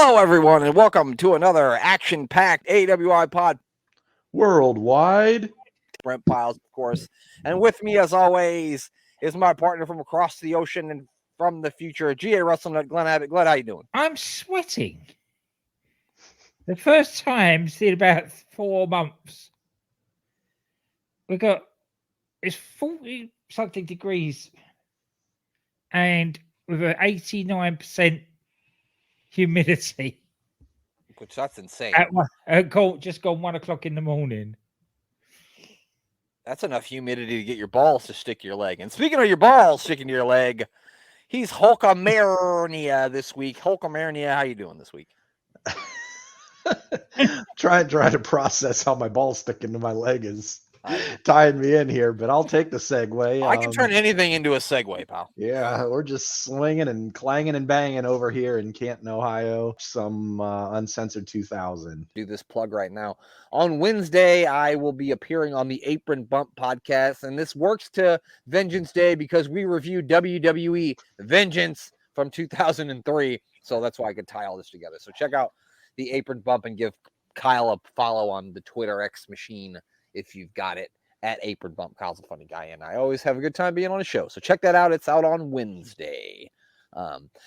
Hello, everyone, and welcome to another action-packed AWIPOD worldwide. Brent Piles, of course. And with me, as always, is my partner from across the ocean and from the future, GA Wrestling Nut, Glenn Abbott. Glenn, how you doing? I'm sweating. The first time in about 4 months. It's 40 something degrees and with an 89% humidity. Which that's insane. Just gone 1 o'clock in the morning. That's enough humidity to get your balls to stick to your leg. And speaking of your balls sticking to your leg, he's Hulkamania this week. Hulkamania, how you doing this week? Try to process how my balls stick into my leg is tying me in here, but I'll take the segue. I can turn anything into a segue, pal. Yeah, we're just swinging and clanging and banging over here in Canton, Ohio. Some Uncensored 2000. Do this plug right now. On Wednesday, I will be appearing on the Apron Bump podcast, and this works to Vengeance Day because we reviewed WWE Vengeance from 2003, so that's why I could tie all this together. So check out the Apron Bump and give Kyle a follow on the Twitter X machine if you've got it, at Apron Bump. Kyle's a funny guy, and I always have a good time being on a show. So check that out. It's out on Wednesday.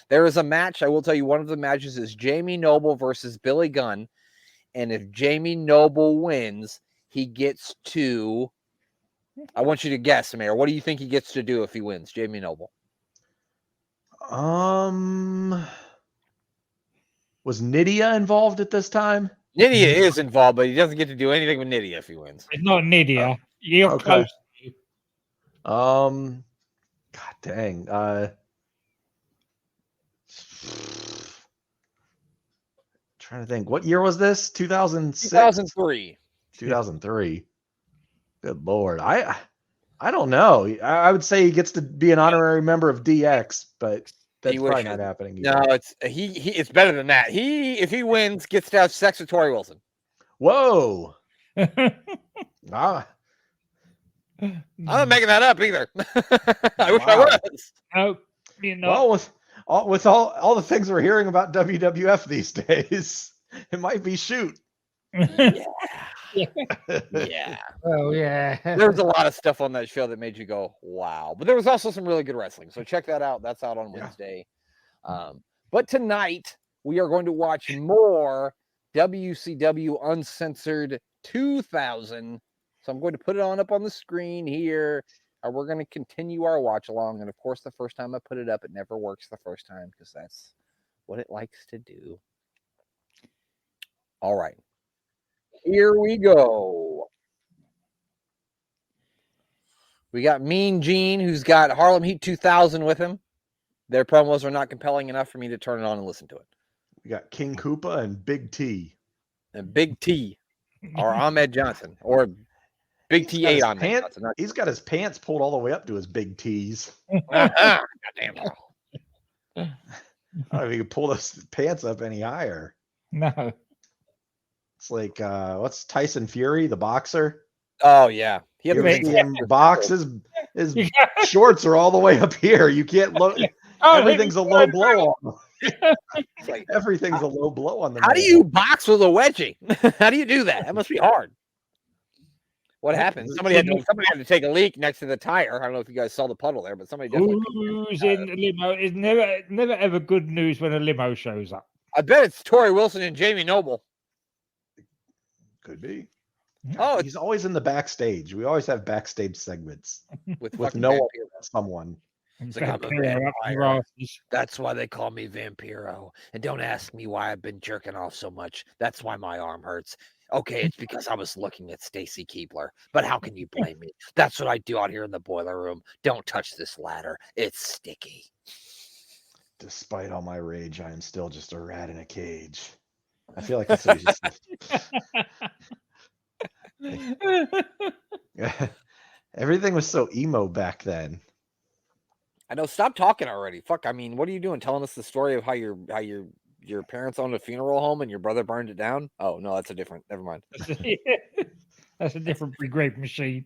There is a match. I will tell you, one of the matches is Jamie Noble versus Billy Gunn. And if Jamie Noble wins, he gets to... I want you to guess, Mayor. What do you think he gets to do if he wins, Jamie Noble? Was Nydia involved at this time? Nydia is involved, but he doesn't get to do anything with Nydia if he wins. It's not Nydia. You're okay. Close. God dang. Trying to think. What year was this? 2006? 2003. 2003. Good Lord. I don't know. I would say he gets to be an honorary member of DX, but that's probably not happening either. No, it's better than that. If he wins, gets to have sex with Tori Wilson. Whoa. I'm not making that up either. I wish I was. No, you know. Well, with all the things we're hearing about WWF these days, it might be shoot. Yeah. Oh, yeah. There was a lot of stuff on that show that made you go, wow. But there was also some really good wrestling. So check that out. That's out on Wednesday. But tonight, we are going to watch more WCW Uncensored 2000. So I'm going to put it up on the screen here. And we're going to continue our watch along. And of course, the first time I put it up, it never works the first time because that's what it likes to do. All right. Here we go. We got Mean Gene, who's got Harlem Heat 2000 with him. Their promos are not compelling enough for me to turn it on and listen to it. We got King Koopa and Big T. And Big T, or Ahmed Johnson, or Big T8 Ahmed Johnson. He's got his pants pulled all the way up to his big T's. Goddamn. I don't know if you can pull those pants up any higher. No. It's like, what's Tyson Fury, the boxer? Oh, yeah. He had him box. His shorts are all the way up here. You can't look. Everything's a low blow on them. Everything's a low blow on them. How do you box with a wedgie? How do you do that? That must be hard. What happened? Somebody had to take a leak next to the tire. I don't know if you guys saw the puddle there, but somebody definitely. Who's in the limo? It's never ever good news when a limo shows up. I bet it's Tori Wilson and Jamie Noble. Could be. Oh, he's always in the backstage. We always have backstage segments with no Vampiro. Someone. It's like, I'm a vampire. That's why they call me Vampiro. And don't ask me why I've been jerking off so much. That's why my arm hurts. Okay, it's because I was looking at Stacy Keibler. But how can you blame me? That's what I do out here in the boiler room. Don't touch this ladder. It's sticky. Despite all my rage, I am still just a rat in a cage. I feel like that's what everything was so emo back then. I know. Stop talking already. Fuck. I mean, what are you doing? Telling us the story of how your parents owned a funeral home and your brother burned it down? Oh no, that's a different. Never mind. That's a different grape machine.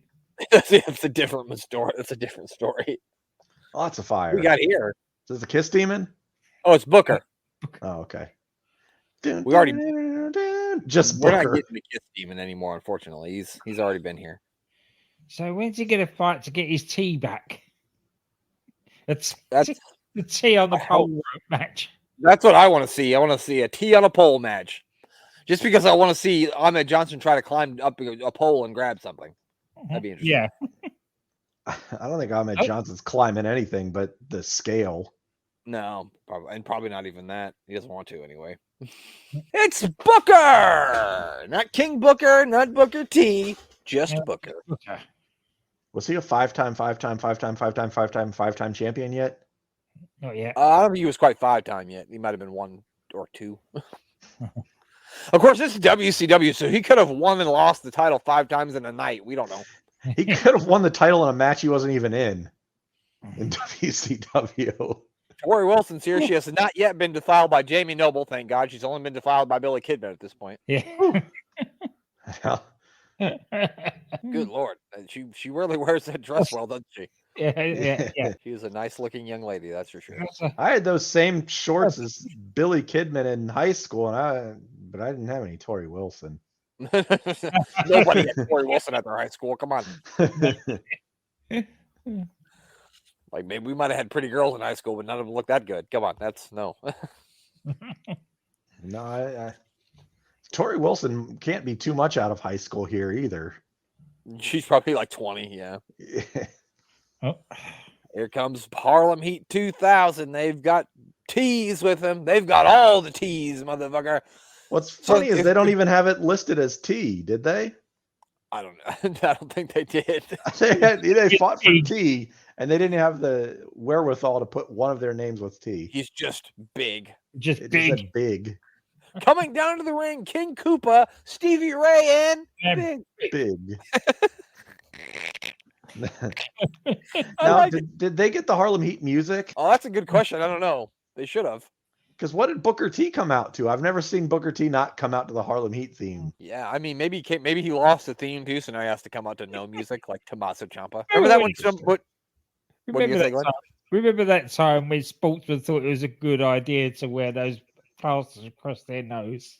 That's a different story. That's a different story. Lots of fire. We got here. Is this the Kiss Demon? Oh, it's Booker. Oh, okay. We already just we're not Booker. getting the Kiss Demon anymore. Unfortunately, he's already been here. So when's he going to fight to get his tea back? That's the tea on the I hope- pole match. That's what I want to see. I want to see a T on a pole match. Just because I want to see Ahmed Johnson try to climb up a pole and grab something. That'd be interesting. Yeah. I don't think Ahmed Johnson's climbing anything but the scale. No, probably not even that. He doesn't want to anyway. It's Booker! Not King Booker, not Booker T, just Booker. Okay. Was he a five-time champion yet? Not yet. I don't think he was quite 5-time yet. He might have been 1 or 2. Of course, this is WCW, so he could have won and lost the title 5 times in a night. We don't know. He could have won the title in a match he wasn't even in WCW. Tori Wilson's here. She has not yet been defiled by Jamie Noble, thank God. She's only been defiled by Billy Kidman at this point. Yeah. Good Lord. She really wears that dress well, doesn't she? Yeah. She is a nice-looking young lady, that's for sure. I had those same shorts as Billy Kidman in high school, but I didn't have any Tori Wilson. Nobody had Tori Wilson at their high school. Come on. Like, maybe we might have had pretty girls in high school, but none of them looked that good. Come on, that's no. No, Tori Wilson can't be too much out of high school here either. She's probably like 20, yeah. Oh. Here comes Harlem Heat 2000. They've got T's with them. They've got all the T's, motherfucker. What's funny is they don't even have it listed as T, did they? I don't know. I don't think they did. They fought for T, and they didn't have the wherewithal to put one of their names with T. He's just big. Just It big. just said big. Coming down to the ring, King Koopa, Stevie Ray, and Big. I Now, like did they get the Harlem Heat music? Oh, that's a good question. I don't know. They should have. Because what did Booker T come out to? I've never seen Booker T not come out to the Harlem Heat theme. Yeah, I mean, maybe he lost the theme too, so now he has to come out to no music like Tommaso Ciampa. Remember that one? What Remember that time when sportsmen thought it was a good idea to wear those plasters across their nose?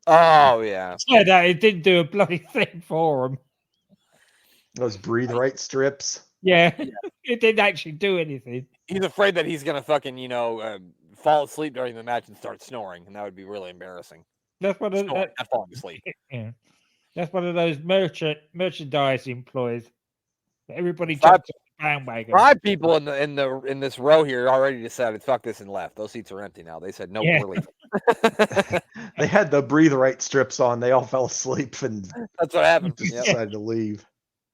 Oh yeah. Yeah, no, it didn't do a bloody thing for them. Those breathe right strips. Yeah, it didn't actually do anything. He's afraid that he's gonna fucking fall asleep during the match and start snoring, and that would be really embarrassing. That's what Not falling asleep. yeah. That's one of those merchandise employees. Everybody Five- jumps on the bandwagon. 5 people in this row here already decided fuck this and left. Those seats are empty now. They said no, we're leaving. They had the breathe right strips on. They all fell asleep and That's what happened. just Yep. decided to leave.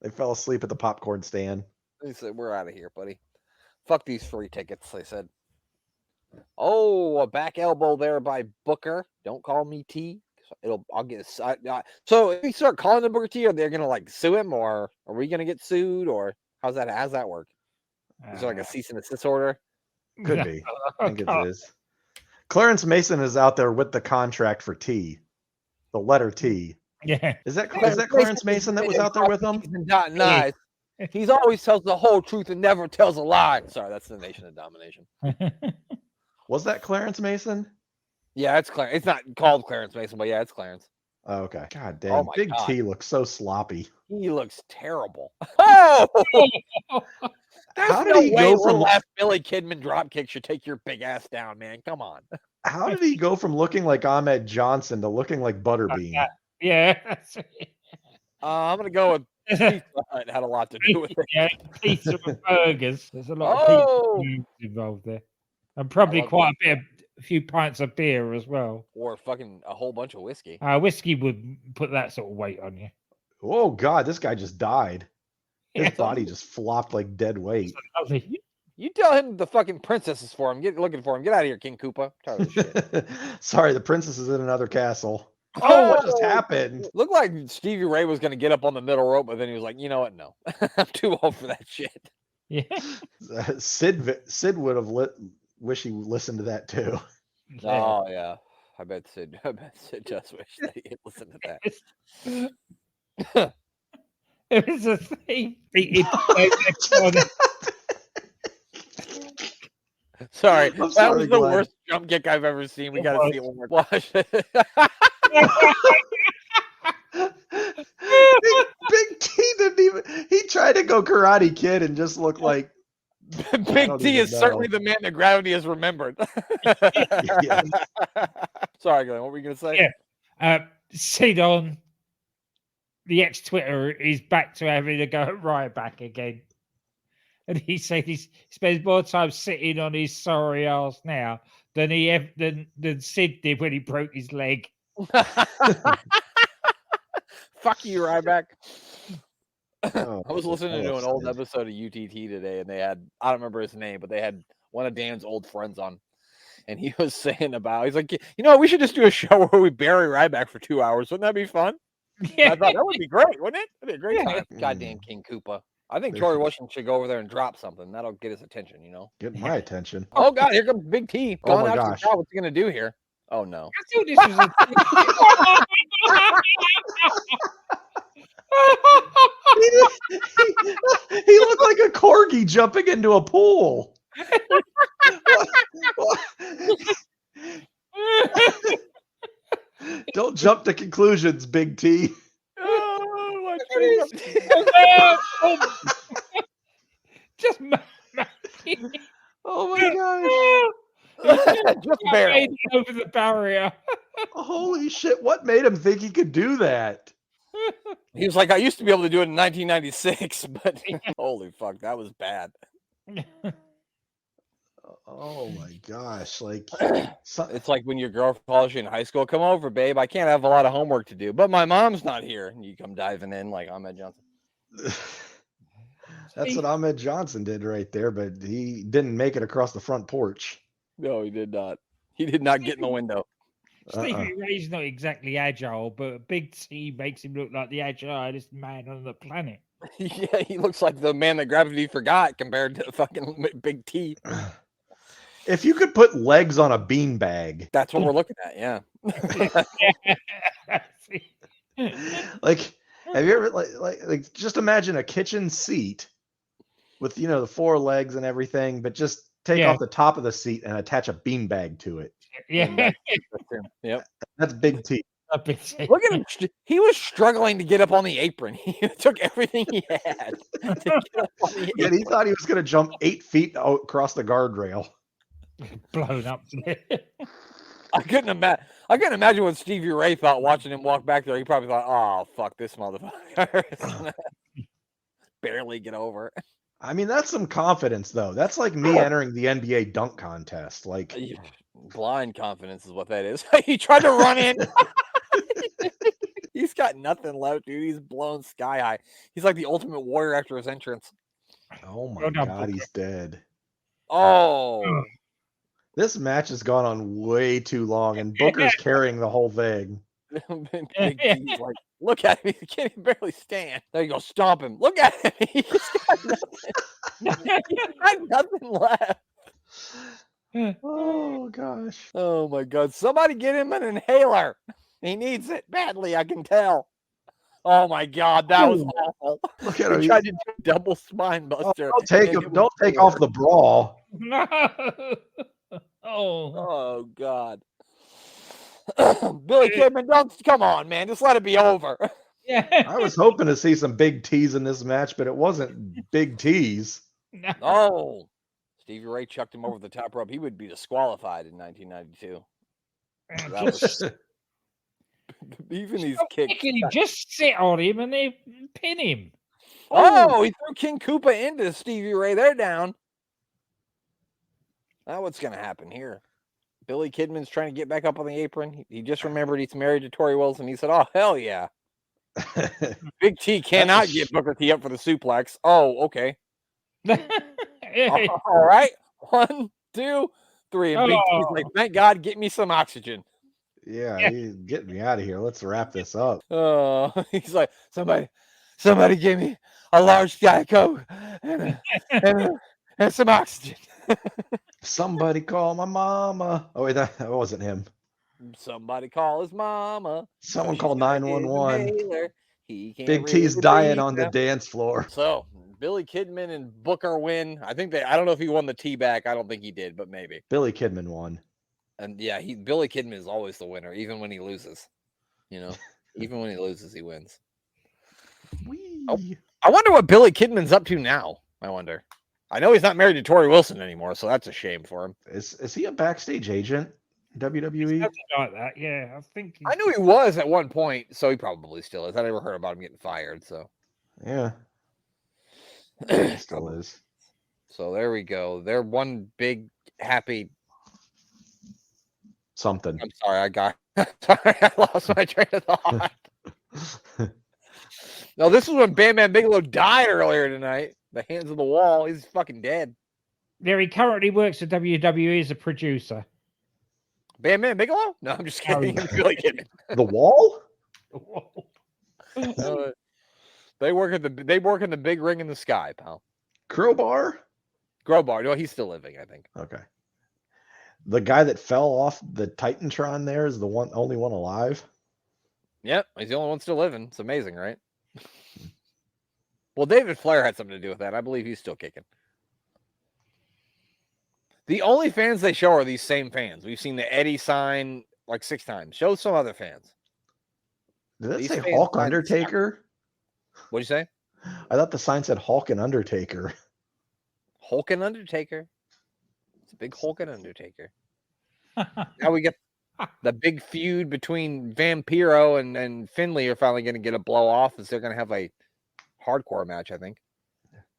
They fell asleep at the popcorn stand. They said we're out of here, buddy. Fuck these free tickets. They said. Oh, a back elbow there by Booker. Don't call me T. I'll get. So if we start calling him Booker T, are they gonna like sue him, or are we gonna get sued, or how's that work? Is there like a cease and desist order? Could be. I think it is. Clarence Mason is out there with the contract for T. The letter T. Yeah. Is that Clarence Mason that was out there with him? Nice. He's always tells the whole truth and never tells a lie. Sorry, that's the Nation of Domination. Was that Clarence Mason? Yeah, it's Clarence. It's not called Clarence Mason, but yeah, it's Clarence. Oh, okay. God dang. Oh my Big God. T looks so sloppy. He looks terrible. Oh! How did no he way go one from last Billy Kidman dropkick should take your big ass down, man. Come on. How did he go from looking like Ahmed Johnson to looking like Butterbean? Yeah. I'm gonna go with Pizza Hut had a lot to do with it. Yeah, pizza and burgers. There's a lot Oh! of pizza involved there. And probably love quite a few pints of beer as well. Or fucking a whole bunch of whiskey. Whiskey would put that sort of weight on you. Oh God, this guy just died. His Yeah. body just flopped like dead weight. Lovely. You tell him the fucking princess is for him. Get looking for him. Get out of here, King Koopa. I'm tired of this shit. Sorry, the princess is in another castle. Oh, what just happened? Looked like Stevie Ray was gonna get up on the middle rope, but then he was like, you know what? No. I'm too old for that shit. Yeah. Sid would have wish he listened to that too. Oh yeah. I bet Sid does wish that he had listened to that. It was a thing. Sorry, I'm that sorry, was the Glenn. worst jump kick I've ever seen. We It gotta was. see it one more. Watch it. Big T didn't even. He tried to go Karate Kid and just looked like. Big don't T even is certainly know. the man that gravity has remembered. Yes. Sorry, Glenn. What were you gonna say? Yeah. Sid on the ex-Twitter is back to having a go at Ryback again. And he said he spends more time sitting on his sorry ass now than than Sid did when he broke his leg. Fuck you, Ryback. Oh, I was listening to an Sid. old episode of UTT today, and they had, I don't remember his name, but they had one of Dan's old friends on. And he was saying about, he's like, we should just do a show where we bury Ryback for 2 hours. Wouldn't that be fun? Yeah. I thought that would be great, wouldn't it? That'd be a great Yeah. time. Goddamn King Koopa. I think Troy Washington should go over there and drop something. That'll get his attention, Get my attention. Oh, God, here comes Big T. Oh, my Going out to the gosh. crowd. What's he going to do here? Oh, no. I thought this was He looked like a corgi jumping into a pool. What? Don't jump to conclusions, Big T. Oh, my just Oh my gosh. Just barely. over the barrier. gosh. Holy shit. What made him think he could do that? He was like, I used to be able to do it in 1996, but holy fuck, that was bad. Oh my gosh. Like, It's like when your girl calls you in high school, come over, babe. I can't have a lot of homework to do, but my mom's not here. And you come diving in like Ahmed Johnson. that's what Ahmed Johnson did right there, but he didn't make it across the front porch. No, he did not. He did not get in the window. Stevie Ray's not exactly agile, but Big T makes him look like the agilest man on the planet. Yeah, he looks like the man that gravity forgot compared to fucking Big T. If you could put legs on a beanbag, That's what we're looking at, yeah. like, have you ever like just imagine a kitchen seat with the 4 legs and everything, but just take off the top of the seat and attach a beanbag to it. Yeah. Yep. That's Big T. Look at him. He was struggling to get up on the apron. He took everything he had to get up on the And he thought he was going to jump 8 feet across the guardrail. Blown up. I couldn't imagine what Stevie Ray thought watching him walk back there. He probably thought, "Oh, fuck this motherfucker." Barely get over. I mean, that's some confidence, though. That's like me entering the NBA dunk contest. Like, blind confidence is what that is. He tried to run in. He's got nothing left, dude. He's blown sky high. He's like the ultimate warrior after his entrance. Oh my God, he's dead. Oh. This match has gone on way too long, and Booker's carrying the whole thing. Big T's like, look at him. He can't even barely stand. There you go. Stomp him. Look at him. He's got nothing. He's got nothing left. Oh, gosh. Oh, my God. Somebody get him an inhaler. He needs it badly, I can tell. Oh, my God. That was awful. Look at him. He tried to do a double spine buster. Don't take off the bra. No. Oh. Oh, God. Billy Kidman, don't come on, man. Just let it be over. Yeah. I was hoping to see some big T's in this match, but it wasn't big T's. No. Oh. Stevie Ray chucked him over the top rope. He would be disqualified in 1992. That was, even these kicks. Just sit on him and they pin him. Oh, he threw King Koopa into Stevie Ray. They're down. Now what's going to happen here? Billy Kidman's trying to get back up on the apron. He just remembered he's married to Tori Wilson. He said, oh, hell yeah. Big T cannot get Booker T up for the suplex. Oh, okay. All right. 1, 2, 3. And Big T's like, thank God, get me some oxygen. Yeah, he's getting me out of here. Let's wrap this up. Oh, he's like, somebody give me a large Diet Coke and some oxygen. Somebody call my mama. Oh, wait, that wasn't him. Somebody call his mama. Someone call 911. Big T's dying on the dance floor. So, Billy Kidman and Booker win. I don't know if he won the tee back. I don't think he did, but maybe. Billy Kidman won. And yeah, Billy Kidman is always the winner, even when he loses. You know, even when he loses, he wins. Oh, I wonder what Billy Kidman's up to now. I wonder. I know he's not married to Tori Wilson anymore, so that's a shame for him. Is he a backstage agent? WWE? Something like that, yeah. I think I knew he was at one point, so he probably still is. I never heard about him getting fired, so yeah, he still is. So there we go. They're one big happy something. I'm sorry, I lost my train of thought. No, this is when Bam Bam Bigelow died earlier tonight. The hands of the wall. He's fucking dead. Yeah, he currently works at WWE as a producer. Bam Bam Bigelow? No, I'm just kidding. I'm really kidding. The wall? They work in the big ring in the sky, pal. Crowbar? No, he's still living, I think. Okay. The guy that fell off the Titantron there is the only one alive? Yep, he's the only one still living. It's amazing, right? Well, David Flair had something to do with that. I believe he's still kicking. The only fans they show are these same fans. We've seen the Eddie sign like 6 times. Show some other fans. Did that say Hulk Undertaker? What'd you say? I thought the sign said Hulk and Undertaker. Hulk and Undertaker. It's a big Hulk and Undertaker. Now we get the big feud between Vampiro and Finley are finally going to get a blow off as they're going to have a hardcore match, I think.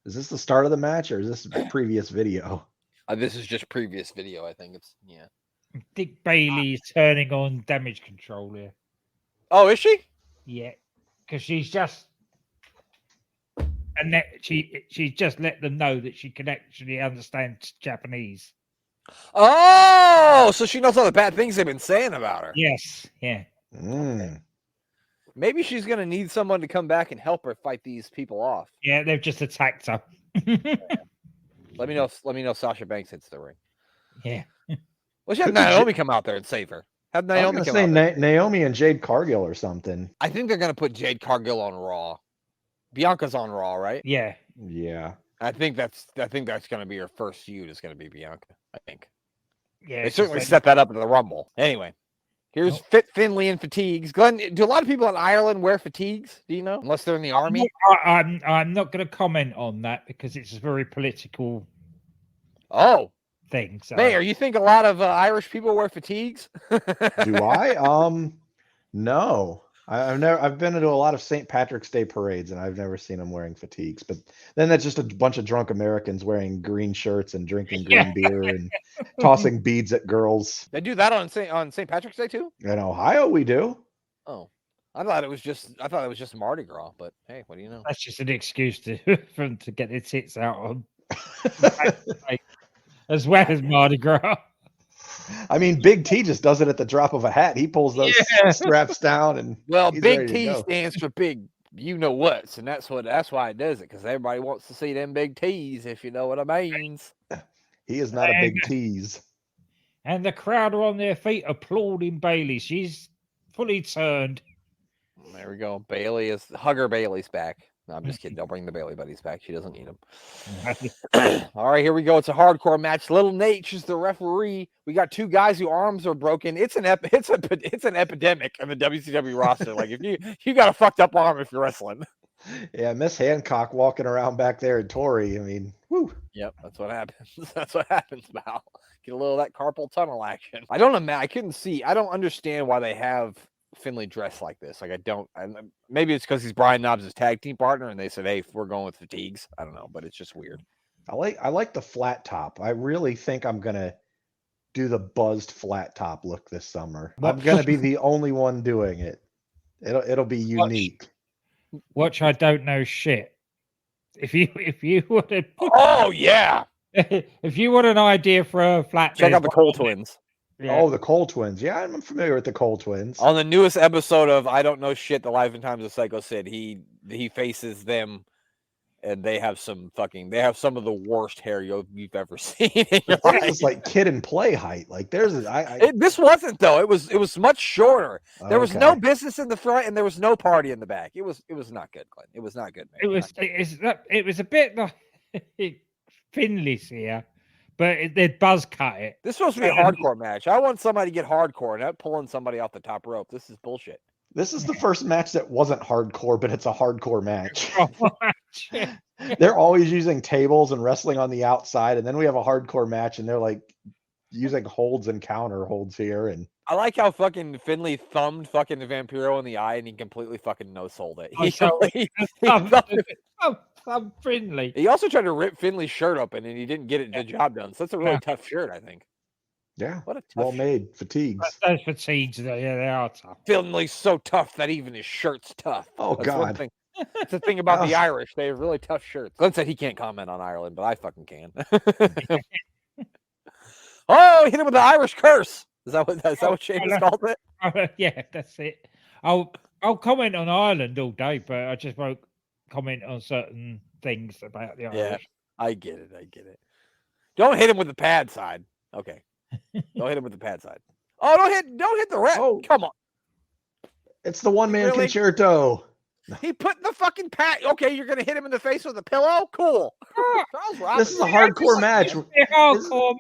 Is this the start of the match or is this previous video? This is just previous video, I think. Dick Bailey's turning on damage control here. Oh, is she? Yeah, because she's just and she's just let them know that she can actually understand Japanese. Oh, so she knows all the bad things they've been saying about her. Yes, yeah. Mm. Maybe she's going to need someone to come back and help her fight these people off. Yeah, they've just attacked her. Let me know if Sasha Banks hits the ring. Yeah. Well, she have Naomi come out there and save her. Have Naomi come out there. Naomi and Jade Cargill or something. I think they're going to put Jade Cargill on Raw. Bianca's on Raw, right? Yeah. Yeah. I think that's going to be her first feud. Is going to be Bianca. I think. Yeah. They certainly set that up in the Rumble. Anyway, here's Fit Finley in fatigues. Glenn, do a lot of people in Ireland wear fatigues? Do you know? Unless they're in the army. I'm not going to comment on that because it's a very political. Thing. So. Mayor, you think a lot of Irish people wear fatigues? Do I? No. I've been to a lot of St. Patrick's Day parades and I've never seen them wearing fatigues. But then that's just a bunch of drunk Americans wearing green shirts and drinking green beer and tossing beads at girls. They do that on St. Patrick's Day too? In Ohio, we do. Oh, I thought it was just Mardi Gras. But hey, what do you know? That's just an excuse for them to get their tits out on. As well as Mardi Gras. I mean, Big T just does it at the drop of a hat. He pulls those straps down and Big T stands for big you know what's, and that's why it does it, because everybody wants to see them big T's, if you know what I mean. He is not a big tease. And the crowd are on their feet applauding Bailey. She's fully turned. There we go. Hugger Bailey's back. No, I'm just kidding. Don't bring the Bailey buddies back. She doesn't need them. All right, here we go. It's a hardcore match. Little Nate is the referee. We got 2 guys whose arms are broken. It's an epidemic in the WCW roster. Like if you got a fucked up arm if you're wrestling. Yeah, Miss Hancock walking around back there and Tori. I mean, whoo. Yep, that's what happens. That's what happens, pal. Get a little of that carpal tunnel action. I don't understand why they have Finley dressed like this. Like maybe it's because he's Brian Knobbs' tag team partner and they said, hey, we're going with fatigues. I don't know, but it's just weird. I like the flat top. I really think I'm gonna do the buzzed flat top look this summer. I'm gonna be the only one doing it. It'll be unique. Watch, I don't know shit. If you would have if you want an idea for a flat, check out the Cole Twins. Yeah. Oh, the Cole Twins. Yeah, I'm familiar with the Cole Twins. On the newest episode of I Don't Know Shit, The Life and Times of Psycho Sid, he faces them and they have some of the worst hair you've ever seen in your This life. is like kid and play height. Like there's This wasn't though. It was much shorter. There was no Okay. business in the front, and there was no party in the back. It was not good, Glenn. It was not good, man. It was a bit like Finley's here, but they'd buzz cut it. This is supposed to be a hardcore match. I want somebody to get hardcore, not pulling somebody off the top rope. This is bullshit. This is the first match that wasn't hardcore, but it's a hardcore match. They're always using tables and wrestling on the outside, and then we have a hardcore match, and they're like using holds and counter holds here. And I like how fucking Finley thumbed fucking Vampiro in the eye, and he completely fucking no-sold it. Finley. He also tried to rip Finley's shirt open, and he didn't get the job done. So that's a really tough shirt, I think. Yeah, what a tough well made fatigues. Those fatigues, yeah, they are tough. Finley's so tough that even his shirt's tough. Oh That's God. That's the thing about the Irish. They have really tough shirts. Glenn said he can't comment on Ireland, but I fucking can. Oh, he hit him with the Irish curse. Is that what Seamus called it? Yeah, that's it. I'll comment on Ireland all day, but I just won't comment on certain things about the Irish. Yeah, I get it. Don't hit him with the pad side. Okay. Don't hit him with the pad side. Oh, don't hit the ref. Oh, come on. It's the one-man concerto. He put the fucking pad. Okay, you're gonna hit him in the face with a pillow? Cool. This is a hardcore match.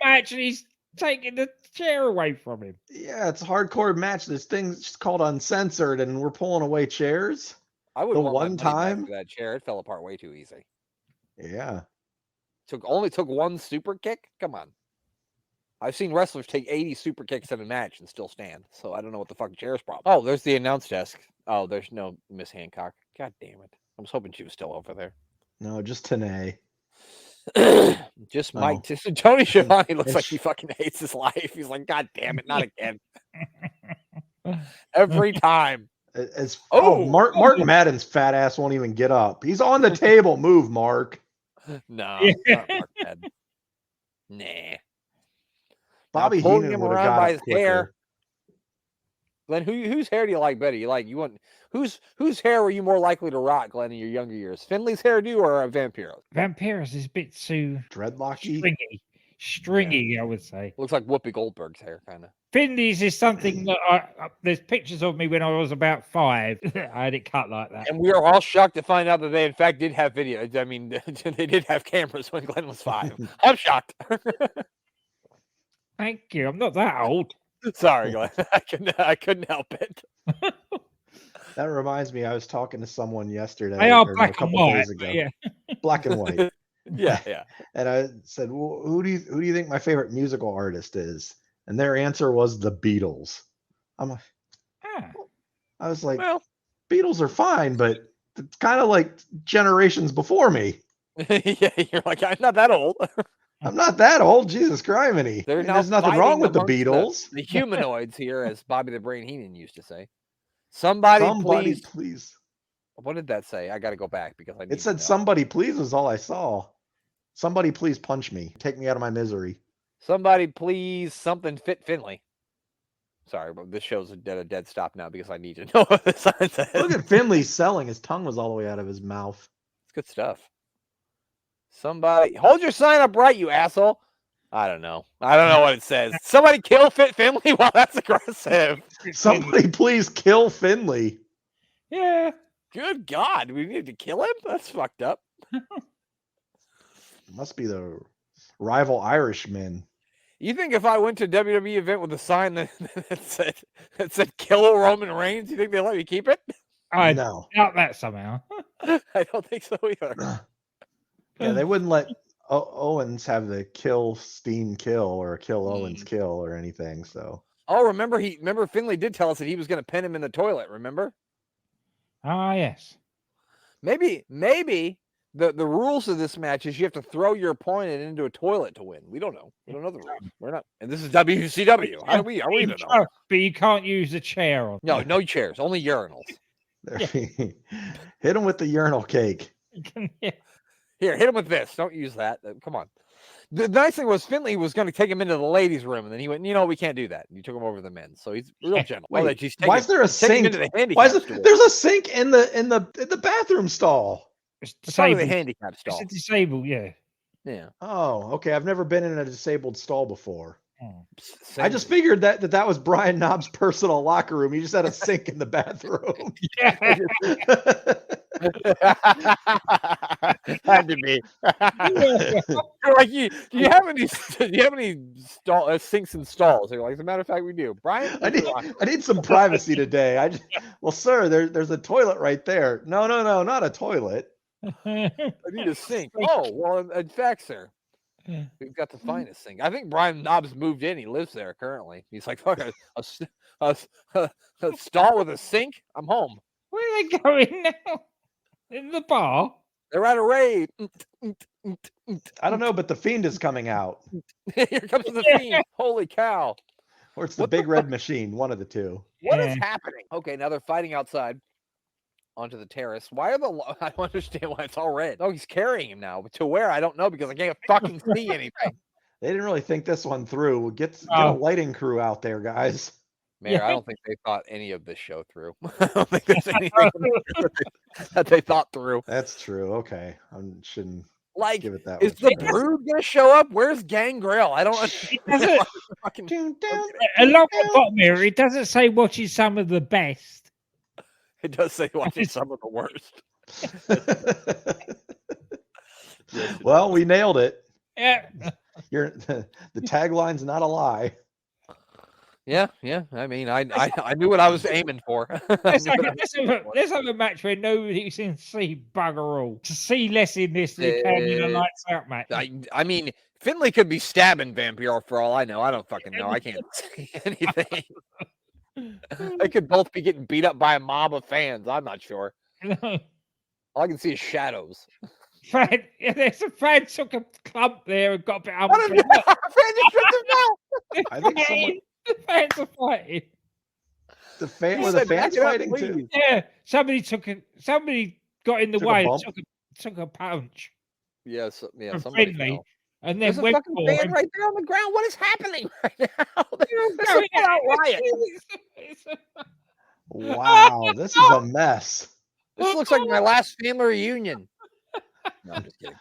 Match, and he's taking the chair away from him. Yeah, it's a hardcore match. This thing's called Uncensored, and we're pulling away chairs. I would the one time for that chair, it fell apart way too easy. Yeah. Only took one super kick. Come on. I've seen wrestlers take 80 super kicks in a match and still stand. So I don't know what the fucking chair's problem. Oh, there's the announce desk. Oh, there's no Miss Hancock. God damn it. I was hoping she was still over there. No, just Tanae. Just Mike. Tony Schiavone looks like he fucking hates his life. He's like, God damn it, not again. Every time. Mark Madden's fat ass won't even get up. He's on the table. Move, Mark. No, not Mark Madden. Nah. Bobby pulling Heenan him around by his hair. Glenn, whose hair do you like better? Whose hair were you more likely to rock, Glenn, in your younger years? Finley's hairdo or a Vampiro? Vampiro's is a bit too dreadlocky, stringy, I would say. Looks like Whoopi Goldberg's hair, kind of. Finley's is something that there's pictures of me when I was about 5. I had it cut like that. And we are all shocked to find out that they, in fact, did have video. I mean, they did have cameras when Glenn was 5. I'm shocked. Thank you. I'm not that old. Sorry, Glenn. I couldn't help it. That reminds me, I was talking to someone yesterday. They are black and white. Days ago. Yeah. Black and white. Yeah. And I said, well, who do you think my favorite musical artist is? And their answer was the Beatles. I'm like, I was like, well, Beatles are fine, but it's kind of like generations before me. Yeah, you're like, I'm not that old. I'm not that old. Jesus criminy. There's nothing wrong with the Beatles. The humanoids here, as Bobby the Brain Heenan used to say. Somebody please. What did that say? I got to go back because I need It said somebody please was all I saw. Somebody please punch me. Take me out of my misery. Somebody please something Fit Finley. Sorry, but this show's a dead stop now because I need to know what the sign says. Look at Finley selling. His tongue was all the way out of his mouth. It's good stuff. Somebody hold your sign up right, you asshole. I don't know what it says. Somebody kill Fit Finley. Well, that's aggressive. Somebody please kill Finley. Yeah. Good God, we need to kill him? That's fucked up. Must be the rival Irishmen. You think if I went to a WWE event with a sign that said kill Roman Reigns, you think they let me keep it? I doubt that somehow. I don't think so either. Yeah, they wouldn't let Owens have the kill Steen kill or kill Owens kill or anything. So. Oh, remember Finley did tell us that he was going to pin him in the toilet. Remember? Ah, yes. Maybe the rules of this match is you have to throw your opponent into a toilet to win. We don't know. We don't know the rules. We're not. And this is WCW. How do we even know? But you can't use a chair. No chairs. Only urinals. Hit him with the urinal cake. Here, hit him with this. Don't use that. Come on. The nice thing was Finley was going to take him into the ladies' room, and then he went, we can't do that. And you took him over to the men. So he's real gentle. Wait, why is there a sink? There's a sink in the bathroom stall? It's It's probably the disabled. handicap It's stall. a disabled, yeah. Yeah. Oh, okay. I've never been in a disabled stall before. Oh. I just figured that was Brian Knob's personal locker room. He just had a sink in the bathroom. Yeah. Had to be. Like do you have any sinks and stalls? They're like, as a matter of fact, we do. Brian, I need some privacy today. Well, sir, there's a toilet right there. No, not a toilet. I need a sink. Oh, well, in fact, sir, we've got the finest sink. I think Brian Knobs moved in. He lives there currently. He's like, fuck, a stall with a sink? I'm home. Where are they going now? In the bar? They're at a rave. I don't know, but the Fiend is coming out. Here comes the Fiend. Holy cow. Or it's the Big Red Machine, one of the two. What is happening? Okay, now they're fighting outside onto the terrace. Why are I don't understand why it's all red. Oh, he's carrying him now. To where? I don't know because I can't fucking see anything. They didn't really think this one through. Get a lighting crew out there, guys. Mayor, I don't think they thought any of this show through. I don't think there's anything that they thought through. That's true. Okay. I shouldn't give it that is the Brood going to show up? Where's Gangrel? I don't understand. Along the bottom here, it doesn't say watching some of the best. It does say watching some of the worst. Well, we nailed it. Yeah. The tagline's not a lie. Yeah. I mean, I knew what I was aiming for. Let's have a match where nobody can see bugger all. To see less in this than you can in a lights out match. I mean, Finley could be stabbing Vampiro for all I know. I don't fucking know. I can't see anything. They could both be getting beat up by a mob of fans. I'm not sure. All I can see is shadows. There's a fan took a clump there and got a bit up. I think someone. The fans are fighting. Were the fans fighting too? Yeah, somebody got in the way and took a punch. Yes, yeah, somebody fell. And then there's a fucking fan right there on the ground. What is happening right now? This is a riot. Wow, this is a mess. This looks like my last family reunion. No, I'm just kidding.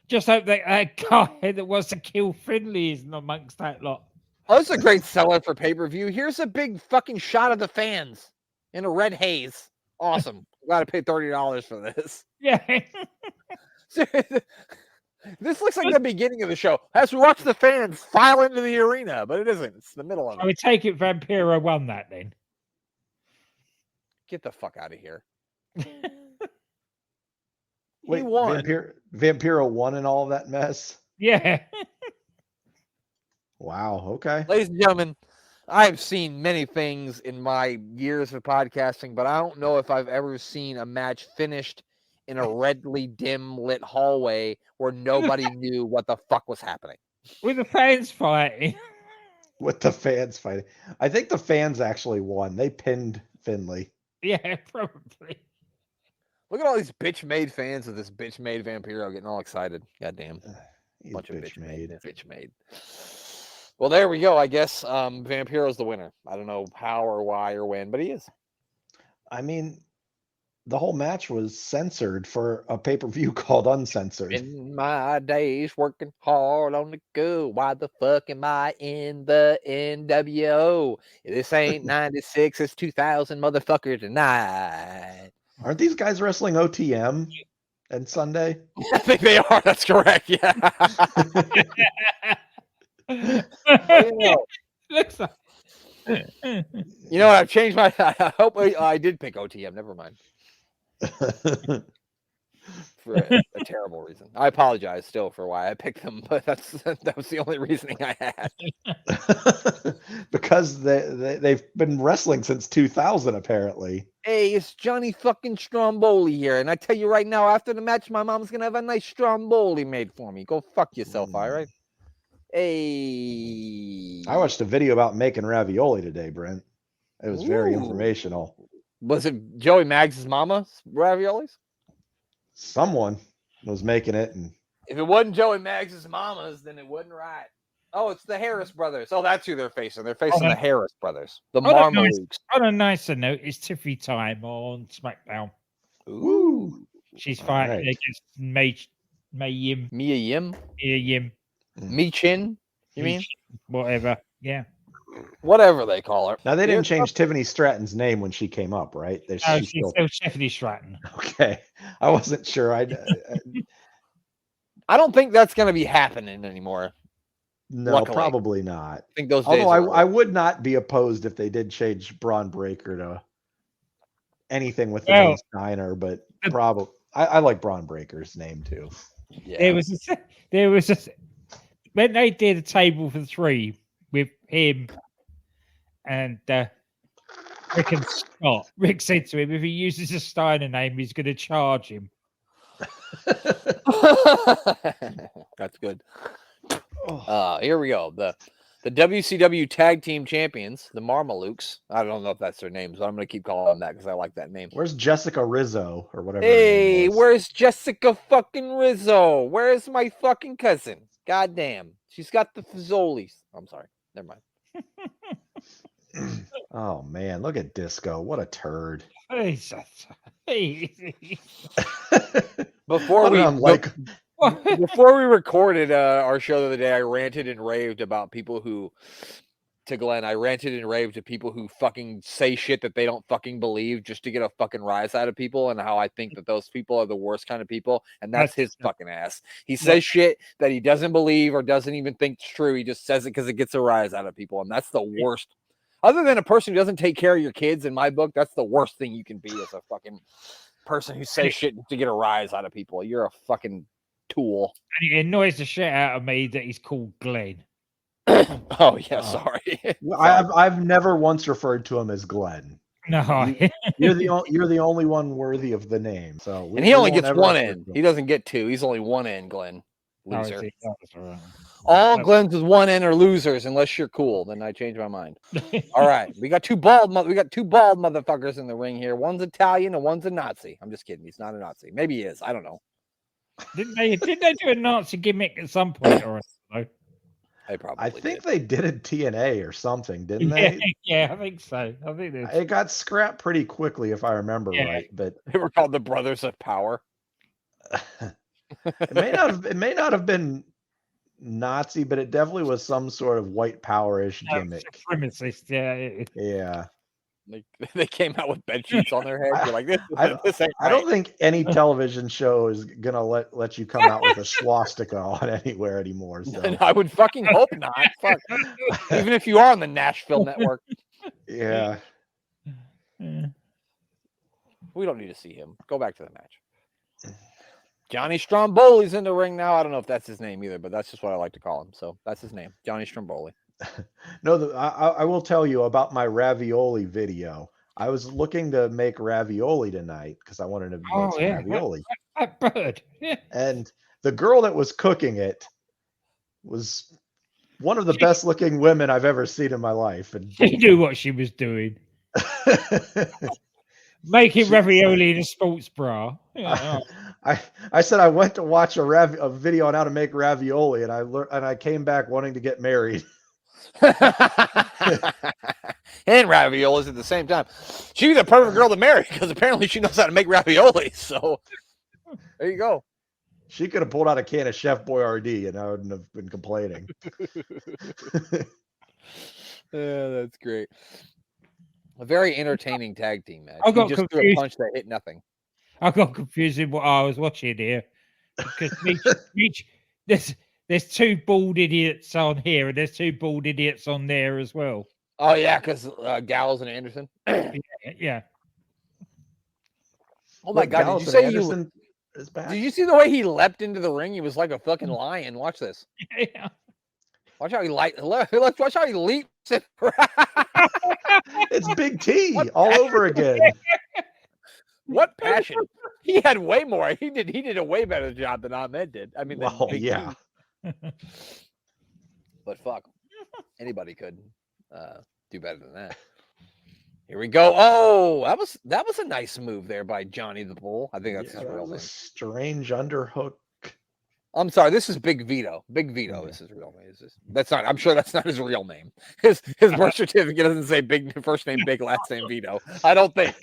Just hope that guy that wants to kill Finley isn't amongst that lot. Oh, this is a great seller for pay-per-view. Here's a big fucking shot of the fans in a red haze. Awesome. Gotta pay $30 for this. Yeah. This looks like the beginning of the show. As we watch the fans file into the arena, but it isn't. It's the middle of it. I would take it Vampiro won that then. Get the fuck out of here. Wait, he won. Vampiro won in all of that mess? Yeah. Wow. Okay. Ladies and gentlemen, I've seen many things in my years of podcasting, but I don't know if I've ever seen a match finished in a redly dim lit hallway where nobody knew what the fuck was happening. With the fans fighting. With the fans fighting. I think the fans actually won. They pinned Finley. Yeah, probably. Look at all these bitch-made fans of this bitch-made Vampiro getting all excited. Goddamn. Bunch of bitch-made. Bitch-made. Well, there we go. I guess Vampiro's the winner. I don't know how or why or when, but he is. I mean, the whole match was censored for a pay-per-view called Uncensored. In my days working hard on the go, why the fuck am I in the NWO? This ain't 96, it's 2000 motherfucker tonight. Aren't these guys wrestling OTM and Sunday? I think they are. That's correct. Yeah. You know, I've changed my. I hope I did pick OTM. Never mind. For a terrible reason. I apologize still for why I picked them, but that was the only reasoning I had. Because they've been wrestling since 2000, apparently. Hey, it's Johnny fucking Stromboli here, and I tell you right now, after the match, my mom's gonna have a nice Stromboli made for me. Go fuck yourself, all right? Hey, I watched a video about making ravioli today, Brent. It was very informational. Was it Joey Maggs' mama's raviolis? Someone was making it, and if it wasn't Joey Maggs' mama's, then it wasn't right. Oh, it's the Harris brothers. Oh, that's who they're facing. They're facing the Harris brothers, the Mamalukes. On a nicer note, it's Tiffy time on SmackDown. Ooh. She's All fighting right. against Mia Yim. Mia Yim? Mia Yim. Me Chin? You mean? Whatever. Yeah. Whatever they call her. Now they didn't change Tiffany Stratton's name when she came up, right? No, She's she's still Stephanie Stratton. okay. I wasn't sure. I don't think that's going to be happening anymore. No, luckily. Probably not. I think those Although days I would not be opposed if they did change Braun Breaker to anything with the name Steiner, but probably I like Braun Breaker's name too. Yeah. There was a when they did a table for three with him and Rick and Scott. Rick said to him, if he uses a Steiner name, he's going to charge him. That's good. Here we go. The WCW Tag Team Champions, the Mamalukes. I don't know if that's their names, but I'm going to keep calling them that because I like that name. Where's Jessica Rizzo or whatever? Hey, where's Jessica fucking Rizzo? Where's my fucking cousin? Goddamn. She's got the Fazoli's. I'm sorry. Never mind. Oh, man. Look at Disco. What a turd. Before we recorded our show the other day, I ranted and raved about people who, to Glenn, I ranted and raved to people who fucking say shit that they don't fucking believe just to get a fucking rise out of people, and how I think that those people are the worst kind of people, and that's his fucking ass. He says shit that he doesn't believe or doesn't even think is true. He just says it because it gets a rise out of people, and that's the worst. Other than a person who doesn't take care of your kids, in my book, that's the worst thing you can be as a fucking person who says shit to get a rise out of people. You're a fucking tool. And it annoys the shit out of me that he's called Glenn. Oh yeah, sorry. I've never once referred to him as Glenn. No, you're the only one worthy of the name. So and he only gets one end. He doesn't get two. He's only one end, Glenn. Loser. All Glens is one end are losers unless you're cool. Then I change my mind. All right, we got two bald motherfuckers in the ring here. One's Italian and one's a Nazi. I'm just kidding. He's not a Nazi. Maybe he is. I don't know. Didn't they do a Nazi gimmick at some point or something? I think they did it TNA or something, didn't they? Yeah, I think so. I think it got scrapped pretty quickly, if I remember right. But they were called the Brothers of Power. It may not have been Nazi, but it definitely was some sort of white power-ish gimmick. Supremacist, yeah. They came out with bed sheets on their head. You're like, this ain't I don't think any television show is gonna let you come out with a swastika on anywhere anymore. So I would fucking hope not. Fuck. Even if you are on the Nashville network. Yeah. We don't need to see him. Go back to the match. Johnny Stromboli's in the ring now. I don't know if that's his name either, but that's just what I like to call him. So that's his name, Johnny Stromboli. No, I will tell you about my ravioli video. I was looking to make ravioli tonight because I wanted to make some ravioli. That bird. Yeah. And the girl that was cooking it was one of the best looking women I've ever seen in my life. And she knew what she was doing. Making ravioli in a sports bra. Yeah. I said I went to watch a video on how to make ravioli, and I came back wanting to get married. And raviolis at the same time. She'd be the perfect girl to marry because apparently she knows how to make ravioli. So there you go. She could have pulled out a can of Chef Boyardee, and I wouldn't have been complaining. Yeah, that's great. A very entertaining tag team match. I got just confused. threw a punch that hit nothing. I got confused in what I was watching here because there's two bald idiots on here and there's two bald idiots on there as well. Oh yeah, because Gallows and Anderson. Yeah. Oh my God! Did you say Anderson is back? Did you see the way he leapt into the ring? He was like a fucking lion. Watch this. Yeah. Watch how he watch how he leaps. It's Big T all over again. What passion! He had way more. He did a way better job than Ahmed did. I mean, yeah. But fuck, anybody could do better than that. Here we go. Oh, that was a nice move there by Johnny the Bull. I think that's his real name. Strange underhook. I'm sorry. This is Big Vito. Big Vito is his real name. That's not. I'm sure that's not his real name. His birth certificate doesn't say Big first name Big, last name Vito. I don't think.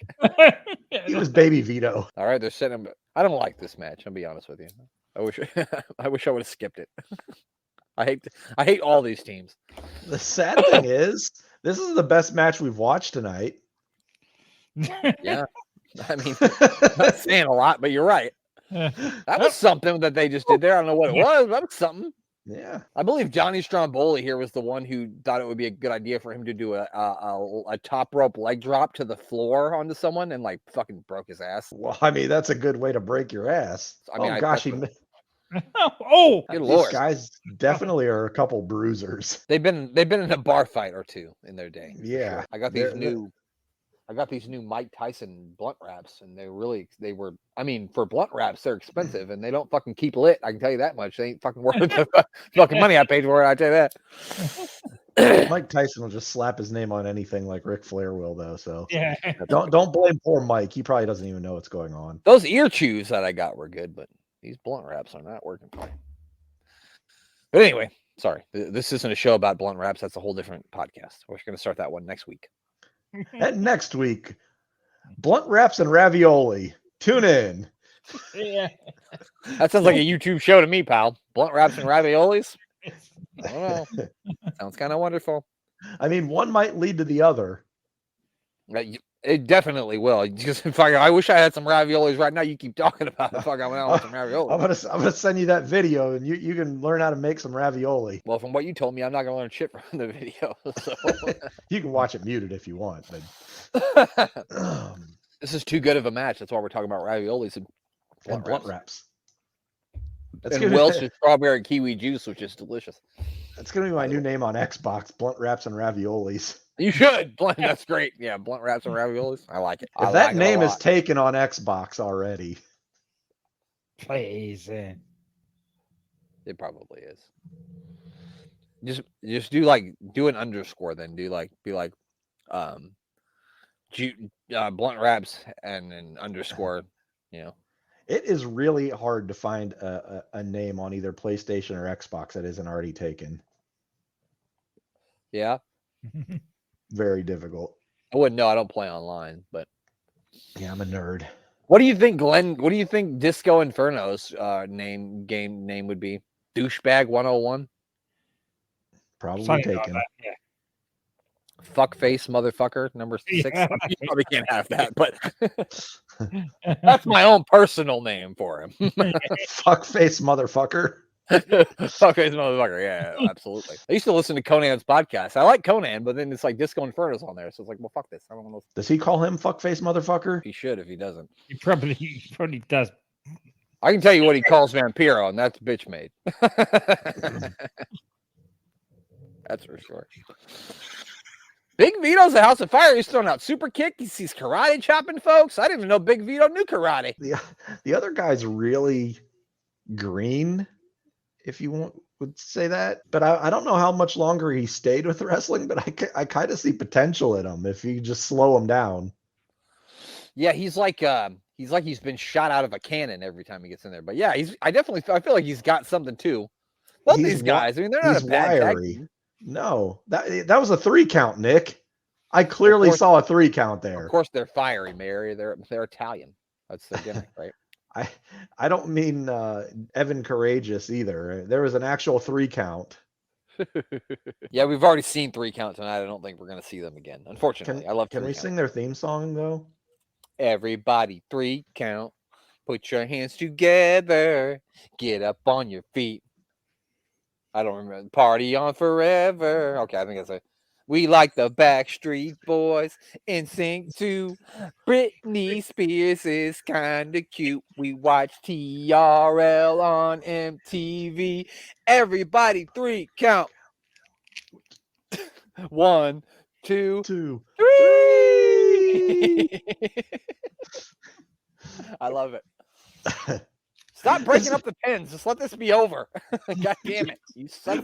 He was Baby Vito. All right, they're setting him. I don't like this match. I'll be honest with you. I wish I would have skipped it. I hate all these teams. The sad thing is, this is the best match we've watched tonight. Yeah, I mean, not saying a lot, but you're right. That was something that they just did there. I don't know what it was. That was something. Yeah, I believe Johnny Stromboli here was the one who thought it would be a good idea for him to do a top rope leg drop to the floor onto someone and like fucking broke his ass. well, I mean, that's a good way to break your ass. I mean, gosh, Oh, good these lord, guys definitely are a couple bruisers. they've been in a bar fight or two in their day. Yeah, sure. I got these new Mike Tyson blunt wraps, and they were. I mean, for blunt wraps, they're expensive, and they don't fucking keep lit. I can tell you that much. They ain't fucking worth the fucking money I paid for it. I tell you that. Mike Tyson will just slap his name on anything like Ric Flair will, though. So yeah. don't blame poor Mike. He probably doesn't even know what's going on. Those ear chews that I got were good, but these blunt wraps are not working for me. But anyway, sorry. This isn't a show about blunt wraps. That's a whole different podcast. We're going to start that one next week. And next week, blunt wraps and ravioli. Tune in. Yeah. That sounds like a YouTube show to me, pal. Blunt wraps and raviolis. I don't know. Sounds kind of wonderful. I mean, one might lead to the other. It definitely will. Just I wish I had some raviolis right now. You keep talking about it. Fuck, I want some raviolis. I'm gonna send you that video, and you can learn how to make some ravioli. Well, from what you told me, I'm not gonna learn shit from the video. So you can watch it muted if you want. But this is too good of a match. That's why we're talking about raviolis and blunt wraps. And Welch's strawberry kiwi juice, which is delicious. That's gonna be my new name on Xbox: blunt wraps and raviolis. You should. That's great. Yeah, blunt wraps and raviolis. I like it. If that name is taken on Xbox already, Please. It probably is. Just do an underscore, then be like blunt wraps and an underscore, you know. It is really hard to find a name on either PlayStation or Xbox that isn't already taken. Yeah. Very difficult. I wouldn't know. I don't play online, but yeah, I'm a nerd. What do you think, Glenn? What do you think Disco Inferno's game name would be? Douchebag 101? Probably Something taken. like that, yeah. Fuckface motherfucker number 6. Yeah. You probably can't have that, but that's my own personal name for him. Fuckface motherfucker. Fuckface motherfucker. Yeah, absolutely. I used to listen to Conan's podcast. I like Conan, but then it's like Disco Inferno's on there, so it's like, well, fuck this. I don't know. Does he call him fuckface motherfucker? He should if he doesn't. He probably does. I can tell you what he calls Vampiro, and that's bitch made. That's for sure. Big Vito's a house of fire. He's throwing out super kick. He sees karate chopping folks. I didn't even know Big Vito knew karate. The other guy's really green, if you would say that. But I don't know how much longer he stayed with wrestling, but I kind of see potential in him if you just slow him down. Yeah, he's like he's been shot out of a cannon every time he gets in there. But yeah, I feel like he's got something too. Both these guys, I mean, they're not a bad tag team. No, that was a 3 count, Nick. I clearly saw a 3 count there. Of course, they're fiery, Mary. They're Italian. That's their gimmick, right? I don't mean Evan Courageous either. There was an actual 3 count. Yeah, we've already seen 3 count tonight. I don't think we're going to see them again. Unfortunately, I love. Can we sing their theme song though? Everybody 3 count. Put your hands together. Get up on your feet. I don't remember. Party on forever. Okay, I think that's it. We like the Backstreet Boys. NSYNC too. Britney Spears is kind of cute. We watch TRL on MTV. Everybody 3 count. 1, 2, 3. I love it. Stop breaking up the pens. Just let this be over. God damn it.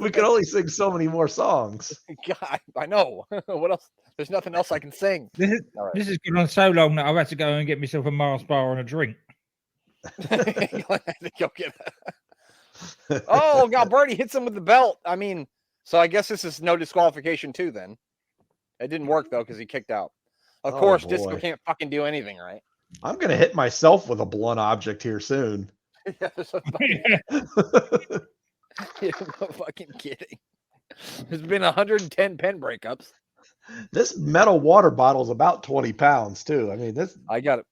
We can only sing so many more songs. God, I know. What else? There's nothing else I can sing. This has gone on so long that I've had to go and get myself a Mars bar and a drink. Go get Oh, Galberti hits him with the belt. I mean, so I guess this is no disqualification too then. It didn't work though because he kicked out. Of course, Disco boy. can't fucking do anything, right? I'm gonna hit myself with a blunt object here soon. You're no fucking kidding. There's been 110 pen breakups. This metal water bottle is about 20 pounds too. I mean, this. I got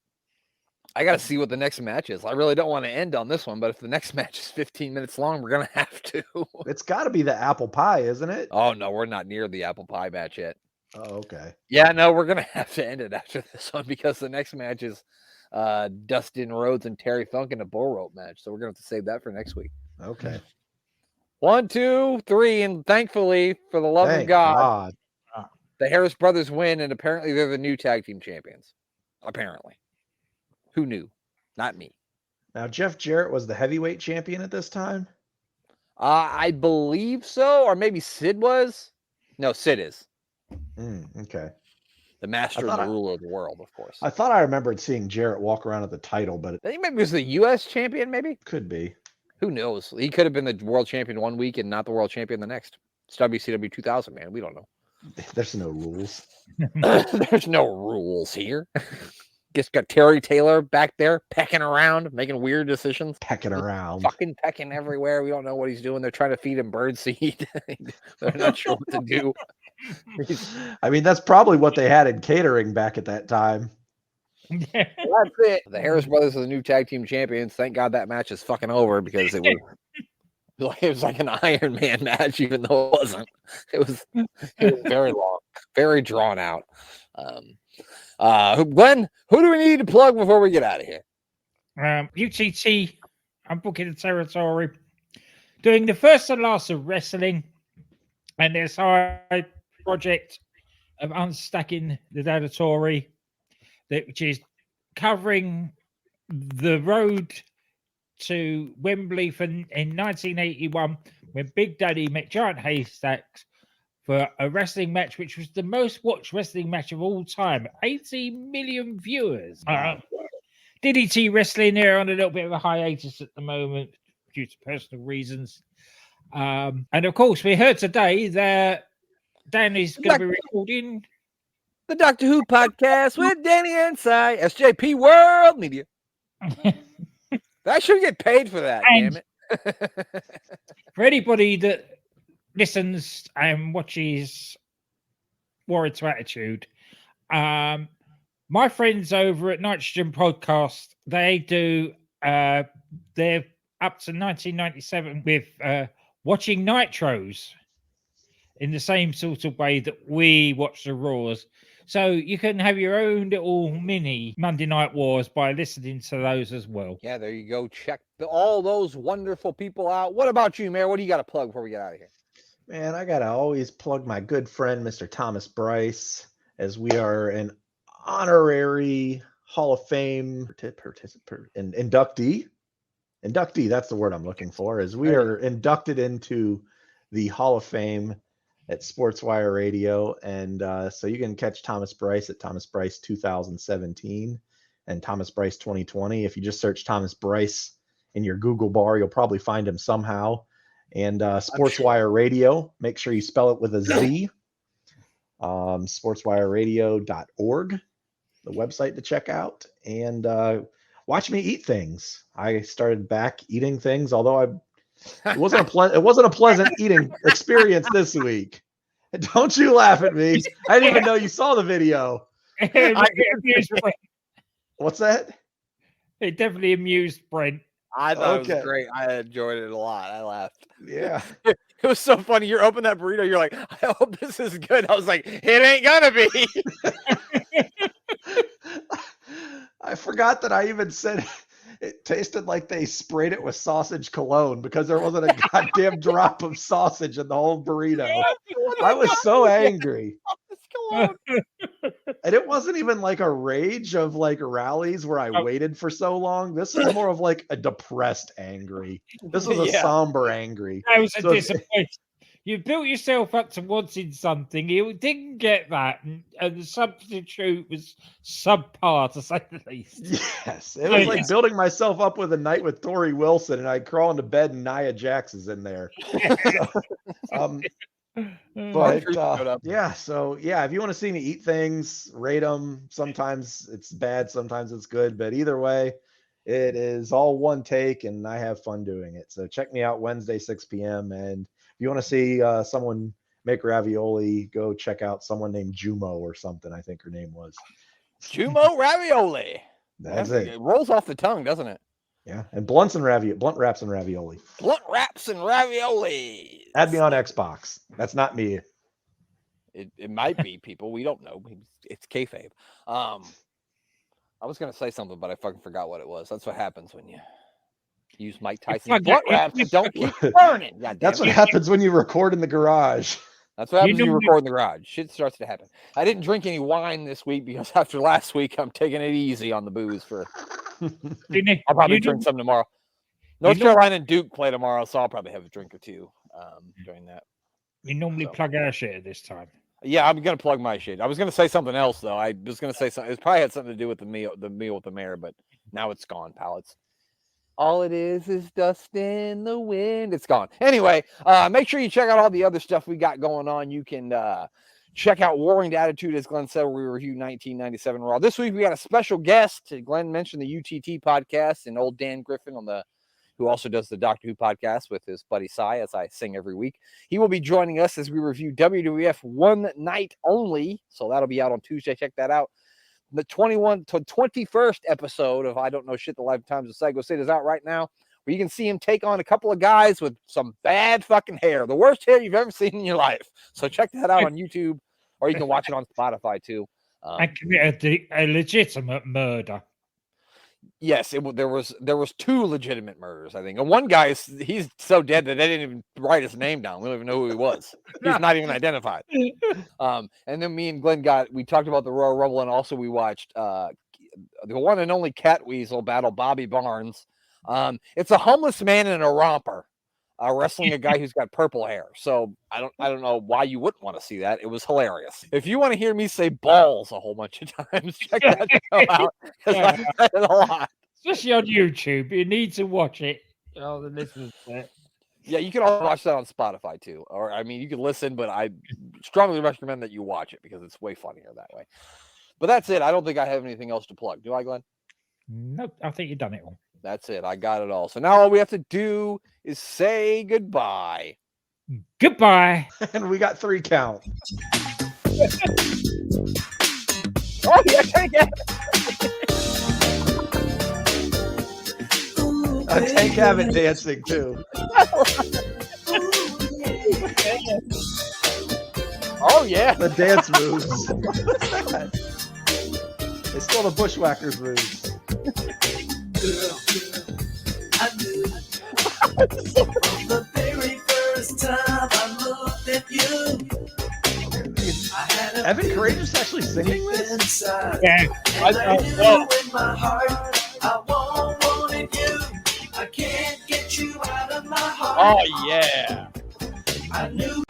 to see what the next match is. I really don't want to end on this one, but if the next match is 15 minutes long, we're gonna have to. It's got to be the apple pie, isn't it? Oh no, we're not near the apple pie match yet. Oh, okay. Yeah, no, we're gonna have to end it after this one because the next match is Dustin Rhodes and Terry Funk in a bull rope match. So we're gonna have to save that for next week. Okay. 1, 2, 3, and thankfully, for the love of God, the Harris brothers win, and apparently they're the new tag team champions. Apparently. Who knew? Not me. Now, Jeff Jarrett was the heavyweight champion at this time? I believe so, or maybe Sid was. No, Sid is. Okay. The master and the ruler of the world, of course. I thought I remembered seeing Jarrett walk around with the title, but I think maybe he was the U.S. champion, maybe? Could be. Who knows? He could have been the world champion one week and not the world champion the next. It's WCW 2000, man. We don't know. There's no rules. There's no rules here. Just got Terry Taylor back there pecking around, making weird decisions. Pecking around. Fucking pecking everywhere. We don't know what he's doing. They're trying to feed him birdseed. They're not sure what to do. I mean, that's probably what they had in catering back at that time. That's it. The Harris brothers are the new tag team champions. Thank God that match is fucking over because it was like an Iron Man match, even though it wasn't. It was very long, very drawn out. Glenn, who do we need to plug before we get out of here? UTT, I'm booking the territory, doing the first and last of wrestling, and their side project of unstacking the territory, which is covering the road to Wembley in 1981 when Big Daddy met Giant Haystacks for a wrestling match, which was the most watched wrestling match of all time. 80 million viewers. DDT Wrestling, they're on a little bit of a hiatus at the moment due to personal reasons. And of course, we heard today that Dan is going to be recording the Doctor Who podcast with Danny Ansai, SJP World Media. I should get paid for that, damn it. For anybody that listens and watches Warrior to Attitude, my friends over at Nitrogen Podcast, they do, they're up to 1997 with watching Nitros in the same sort of way that we watch the Raws. So you can have your own little mini Monday Night Wars by listening to those as well. Yeah, there you go. Check all those wonderful people out. What about you, Mayor? What do you got to plug before we get out of here? Man, I got to always plug my good friend, Mr. Thomas Bryce, as we are an honorary Hall of Fame inductee. Inductee, that's the word I'm looking for, as we are inducted into the Hall of Fame at SportsWire Radio. And so you can catch Thomas Bryce at Thomas Bryce 2017 and Thomas Bryce 2020. If you just search Thomas Bryce in your Google bar, you'll probably find him somehow. And SportsWire Radio, make sure you spell it with a Z. SportsWireRadio.org, the website to check out. And watch me eat things. I started back eating things, although it wasn't a pleasant eating experience this week. Don't you laugh at me. I didn't even know you saw the video. What's that? It definitely amused Brent. I thought it was great. I enjoyed it a lot. I laughed. Yeah. It was so funny. You're opening that burrito. You're like, I hope this is good. I was like, it ain't gonna be. I forgot that I even said it tasted like they sprayed it with sausage cologne because there wasn't a goddamn drop of sausage in the whole burrito. I was so angry. And it wasn't even like a rage of like rallies where I waited for so long. This is more of like a depressed angry. This was a somber angry. That was a disappointment. You built yourself up to wanting something. You didn't get that, and the substitute was subpar, to say the least. Yes, it was like building myself up with a night with Tori Wilson, and I'd crawl into bed and Nia Jax is in there. So, if you want to see me eat things, rate them. Sometimes it's bad, sometimes it's good, but either way, it is all one take, and I have fun doing it. So check me out Wednesday, 6 p.m. And if you want to see someone make ravioli, go check out someone named Jumo or something. I think her name was Jumo Ravioli. That's it. It rolls off the tongue, doesn't it? Yeah, and blunt wraps and ravioli. Blunt wraps and ravioli. Add me on Xbox. That's not me. It might be, people. We don't know. It's kayfabe. I was gonna say something, but I fucking forgot what it was. That's what happens when you use Mike Tyson's blunt wraps. Don't keep burning. That's what happens when you record in the garage. That's what happens when you record in the garage. Shit starts to happen. I didn't drink any wine this week because after last week, I'm taking it easy on the booze. I'll probably drink some tomorrow. North Carolina and Duke play tomorrow, so I'll probably have a drink or two during that. We normally plug our shit at this time. Yeah, I'm gonna plug my shit. I was gonna say something else though. I was gonna say something. It probably had something to do with the meal with the mayor, but now it's gone, pal. All it is dust in the wind. It's gone. Anyway, make sure you check out all the other stuff we got going on. You can check out Warring Attitude, as Glenn said, where we review 1997 Raw. This week we got a special guest. Glenn mentioned the UTT podcast and old Dan Griffin who also does the Doctor Who podcast with his buddy Cy, as I sing every week. He will be joining us as we review WWF One Night Only. So that'll be out on Tuesday. Check that out. The 21st episode of I Don't Know Shit, The Lifetimes of Psycho Sid is out right now, where you can see him take on a couple of guys with some bad fucking hair. The worst hair you've ever seen in your life. So check that out on YouTube, or you can watch it on Spotify too. And commit a legitimate murder. Yes, there was 2 legitimate murders, I think. And one guy he's so dead that they didn't even write his name down. We don't even know who he was. He's not even identified. And then me and Glenn we talked about the Royal Rumble, and also we watched the one and only Cat Weasel battle Bobby Barnes. It's a homeless man in a romper wrestling a guy who's got purple hair. So I don't know why you wouldn't want to see that. It was hilarious. If you want to hear me say balls a whole bunch of times, check that show out, because I said it a lot. Especially on YouTube. You need to watch it. The listeners. Yeah, you can also watch that on Spotify too. Or I mean, you can listen, but I strongly recommend that you watch it because it's way funnier that way. But that's it. I don't think I have anything else to plug. Do I, Glenn? Nope. I think you've done it all. That's it. I got it all. So now all we have to do is say goodbye. Goodbye. And we got 3 count. Oh, yeah, Tank Abbott dancing too. Oh, yeah. The dance moves. They stole the Bushwhackers moves. I knew from the very first time I looked at you. Evan Courageous actually singing this? Yeah. I knew in my heart I wanted you. I can't get you out of my heart. Oh, yeah. I knew